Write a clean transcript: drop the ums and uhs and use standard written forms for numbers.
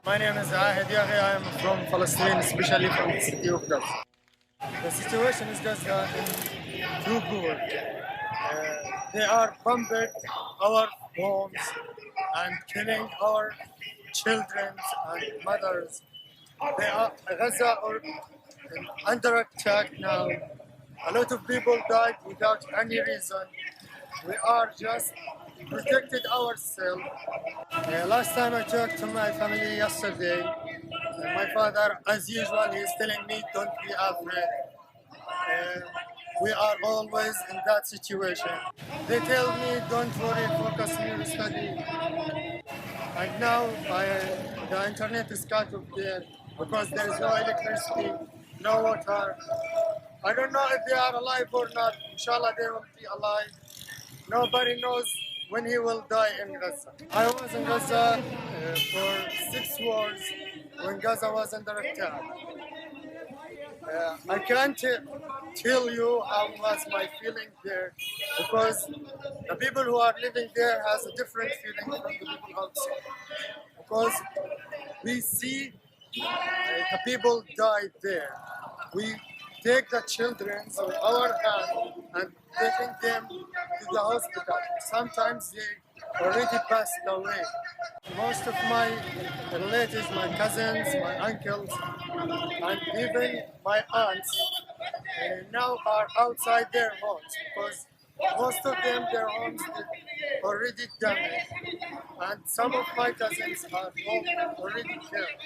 My name is Jائe. I am from Palestine, especially from the city of Gaza. The situation is Gaza in too poor. They are bombing our homes and killing our children and mothers. They are Gaza are under attack now. A lot of people died without any reason. We are just protected ourselves. Last time I talked to my family yesterday, my father, as usual, he is telling me, don't be afraid. We are always in that situation. They tell me, don't worry, focus on your study. And now the internet is cut off there because there is no electricity, no water. I don't know if they are alive or not. Inshallah, they will be alive. Nobody knows when he will die in Gaza. I was in Gaza for 6 wars when Gaza was under attack. I can't tell you how was my feeling there because the people who are living there has a different feeling from the people outside. Because we see the people died there. We take the children in our hand and taking them to the hospital. Sometimes they already passed away. Most of my relatives, my cousins, my uncles, and even my aunts now are outside their homes because most of them, their homes are already damaged, and some of my cousins are already killed.